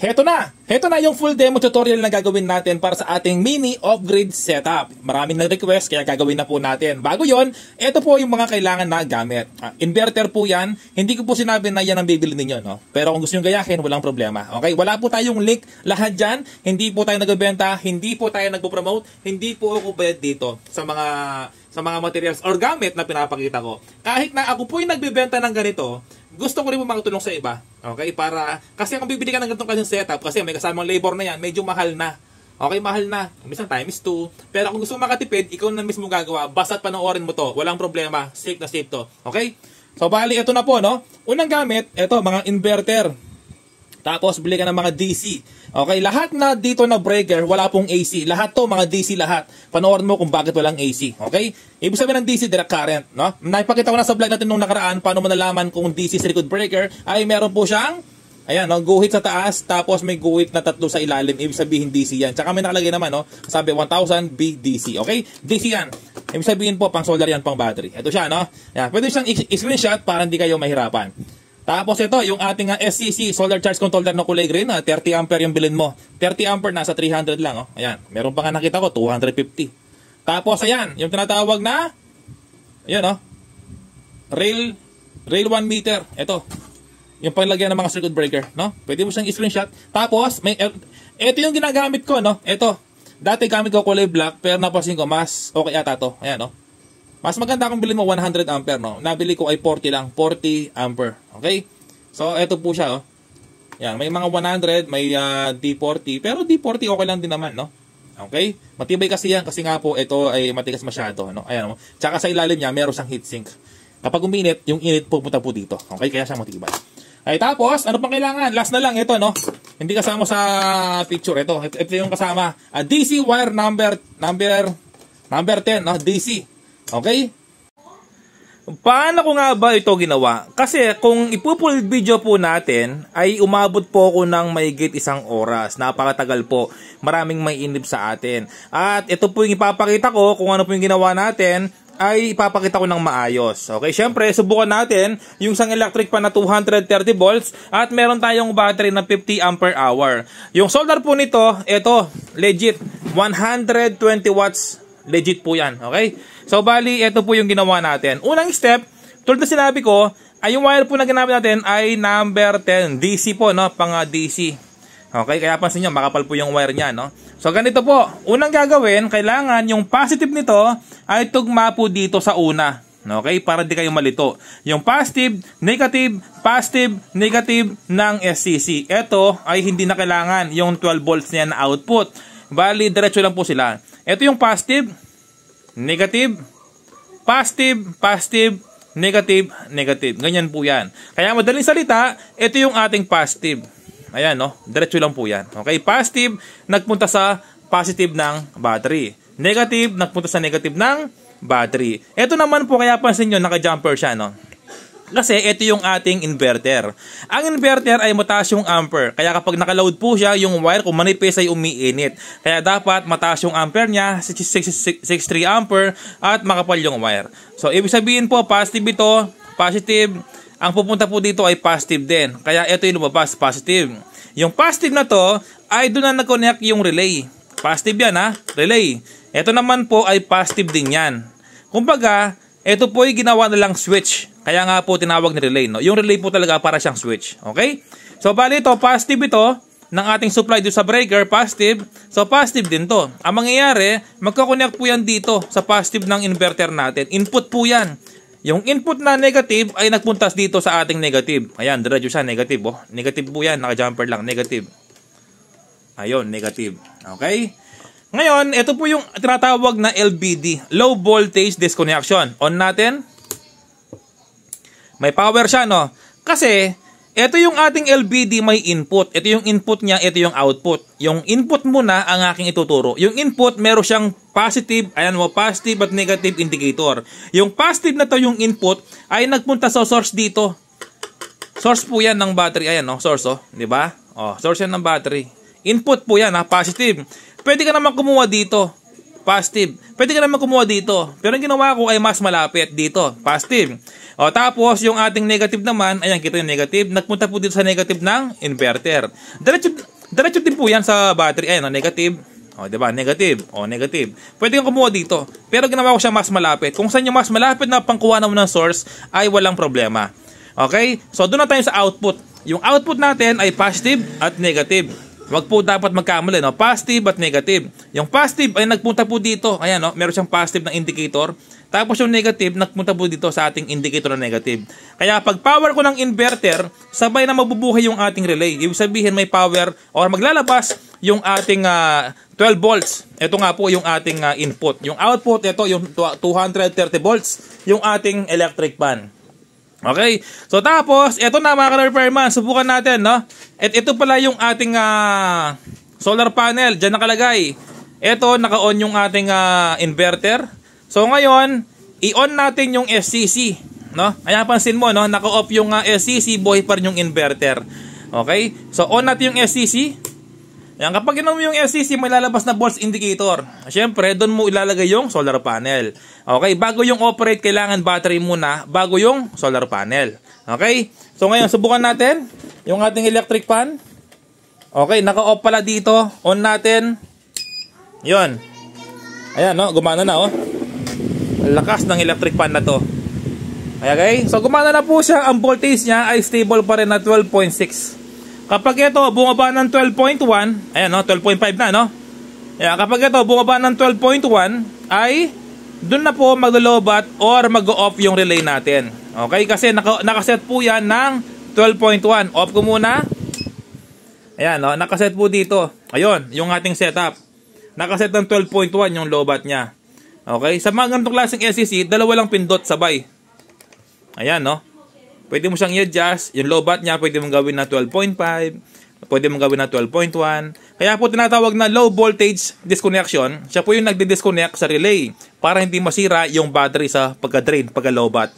Heto na yung full demo tutorial na gagawin natin para sa ating mini off-grid setup. Maraming nag-request kaya gagawin na po natin. Bago yon, ito po yung mga kailangan na gamit. Inverter po yan. Hindi ko po sinabi na yan ang bibili ninyo, no? Pero kung gusto nyo gayahin, walang problema. Okay? Wala po tayong link lahat dyan. Hindi po tayo nagbebenta, hindi po tayo nagpo-promote, hindi po ako bayad dito sa mga materials or gamit na pinapakita ko. Kahit na ako po yung nagbebenta ng ganito, gusto ko rin po makatulong sa iba. Okay? Kasi kung bibili ka ng ganitong kanyang setup, kasi may kasamang labor na yan, medyo mahal na. Okay, mahal na. Minsan times 2. Pero kung gusto mo makatipid, ikaw na mismo gagawa. Basta't panoorin mo to. Walang problema. Safe na safe to. Okay? So, bali, ito na po, no? Unang gamit, ito, mga inverter. Tapos, bili ka ng mga DC. Okay, lahat na dito na breaker, wala pong AC. Lahat to, mga DC lahat. Panoorin mo kung bakit walang AC. Okay? Ibig sabihin ng DC, direct current. No? Naipakita ko na sa vlog natin nung nakaraan, paano mo nalaman kung DC circuit breaker, ay meron po siyang, ayan, no, guhit sa taas, tapos may guhit na tatlo sa ilalim. Ibig sabihin DC yan. Tsaka may nakalagay naman, no? Sabi 1000 BDC. Okay? DC yan. Ibig sabihin po, pang solder yan, pang battery. Ito siya, no? Yan. Pwede siyang screenshot para hindi kayo mahirapan. Tapos ito, yung ating SCC, solder charge controller na kulay green, 30 ampere yung bilhin mo. 30 ampere, nasa 300 lang, oh. Ayan, meron pa nga nakita ko, 250. Tapos, ayan, yung tinatawag na, ayan, oh, rail 1 meter. Ito, yung paglagyan ng mga circuit breaker, no? Pwede mo siyang screenshot. Tapos, ito yung ginagamit ko, no? Ito, dati gamit ko kulay black, pero napansin ko, mas okay ata to. Ayan, no? Mas maganda kung bilhin mo 100 ampere, no? Nabili ko ay 40 lang, 40 ampere. Okay? So, ito po siya, oh. Yan, may mga 100, may D40, pero D40 okay lang din naman, no? Okay? Matibay kasi yan, kasi nga po, ito ay matigas masyado, no? Ayan, no? Tsaka sa ilalim niya, meron siyang heatsink. Kapag uminit, yung init pupunta po dito. Okay? Kaya siya matibay. Ay, tapos, ano pang kailangan? Last na lang, ito, no? Hindi kasama sa picture, ito yung kasama. DC wire number 10, no? DC. Okay? Paano ko nga ba ito ginawa? Kasi kung ipo-full video po natin, ay umabot po ako ng mahigit 1 oras. Napakatagal po. Maraming may inip sa atin. At ito po yung ipapakita ko kung ano po yung ginawa natin, ay ipapakita ko ng maayos. Okay, syempre, subukan natin yung isang electric pan na 230 volts at meron tayong battery na 50 ampere hour. Yung solder po nito, ito, legit, 120 watts. Legit po yan, okay? So, bali, ito po yung ginawa natin. Unang step, tulad na sinabi ko, ay yung wire po na ginamit natin ay number 10. DC po, no? Pang DC. Okay, kaya pansin nyo, makapal po yung wire niya, no? So, ganito po. Unang gagawin, kailangan yung positive nito ay tugma po dito sa una. Okay, para di kayo malito. Yung positive, negative ng SCC. Ito ay hindi na kailangan yung 12 volts niya na output. Bali, diretso lang po sila. Ito yung positive, negative, positive, negative. Ganyan po yan. Kaya madaling salita, ito yung ating positive. Ayan, no? Diretso lang po yan. Okay, positive, nagpunta sa positive ng battery. Negative, nagpunta sa negative ng battery. Ito naman po, kaya pansin nyo, naka-jumper siya, no? Kasi ito yung ating inverter. Ang inverter ay mataas yung ampere. Kaya kapag nakaload po siya, yung wire kung manipis ay umiinit. Kaya dapat mataas yung ampere niya, 63 ampere, at makapal yung wire. So, ibig sabihin po, positive ito, positive. Ang pupunta po dito ay positive din. Kaya ito yung lumabas, positive. Yung positive na to, ay doon na nag-connect yung relay. Positive yan, ha? Relay. Ito naman po ay positive din yan. Kumbaga, ito po ay ginawa na lang switch. Kaya nga po tinawag ni relay, no? Yung relay po talaga para siyang switch. Okay? So, bali ito, positive ito ng ating supply dito sa breaker, positive. So, positive din to. Ang mangyayari, magkakonect po yan dito sa positive ng inverter natin. Input po yan. Yung input na negative ay nagpuntas dito sa ating negative. Ayan, diretso siya, negative. Oh. Negative po yan, naka-jumper lang, negative. Ayun, negative. Okay? Ngayon, ito po yung tinatawag na LVD, Low Voltage Disconnection. On natin. May power siya, no? Kasi, ito yung ating LVD may input. Ito yung input niya, ito yung output. Yung input muna ang aking ituturo. Yung input, meron siyang positive, ayan mo, positive at negative indicator. Yung positive na to, yung input, ay nagpunta sa source dito. Source po yan ng battery. Ayan, no? Source, oh. Diba? Oh, source yan ng battery. Input po yan, ha? Positive. Pwede ka naman kumuha dito. Positive. Pwede ka naman kumuha dito. Pero ang ginawa ko ay mas malapit dito. Positive. O tapos yung ating negative naman, ayan kita yung negative, nagpunta po dito sa negative ng inverter. Diretso din po yan sa battery. Ayan, negative. O, diba? Negative. O, negative. Pwede kang kumuha dito. Pero ginawa ko siya mas malapit. Kung saan yung mas malapit na pangkuha naman ng source, ay walang problema. Okay? So, doon na tayo sa output. Yung output natin ay positive at negative. Wag po dapat magkamali, no? Positive at negative. Yung positive ay nagpunta po dito. Ayan, no? Meron siyang positive na indicator. Tapos yung negative, nagpunta po dito sa ating indicator na negative. Kaya pag power ko ng inverter, sabay na mabubuhay yung ating relay. Ibig sabihin may power or maglalabas yung ating 12 volts. Ito nga po yung ating input. Yung output, ito yung 230 volts, yung ating electric fan. Okay? So tapos, ito na mga ka-repairman, subukan natin, no? At ito pala yung ating solar panel, dyan nakalagay. Ito, naka-on yung ating inverter. So ngayon, i-on natin yung SCC, no? Kaya pansin mo, no, naka-off yung SCC, buhay pa rin yung inverter. Okay? So on natin yung SCC. Yan, kapag inom mo yung SCC, may lalabas na volts indicator. Siyempre, doon mo ilalagay yung solar panel. Okay? Bago yung operate, kailangan battery muna bago yung solar panel. Okay? So ngayon, subukan natin yung ating electric fan. Okay, naka-off pala dito. On natin. Yun. Ayan, no? Gumana na, oh. Lakas ng electric fan na to. Okay? So gumana na po siya. Ang voltage niya ay stable pa rin na 12.6. Kapag ito bumaba ng 12.1, ayan, no, 12.5 na, no? Ayan, kapag ito bumaba ng 12.1 ay doon na po maglo-lobat or mag-off yung relay natin. Okay? Kasi nakaset po yan ng 12.1. Off ko muna. Ayan, no, nakaset po dito. Ayun, yung ating setup. Nakaset ng 12.1 yung lobat niya. Okay? Sa mga ganitong klaseng SCC, dalawa lang pindot sabay. Ayan, no? Pwede mo siyang i-adjust. Yung low bat niya, pwede mong gawin na 12.5. Pwede mong gawin na 12.1. Kaya po tinatawag na low voltage disconnection. Siya po yung nagdi-disconnect sa relay para hindi masira yung battery sa pagka-drain, pagka-low bat.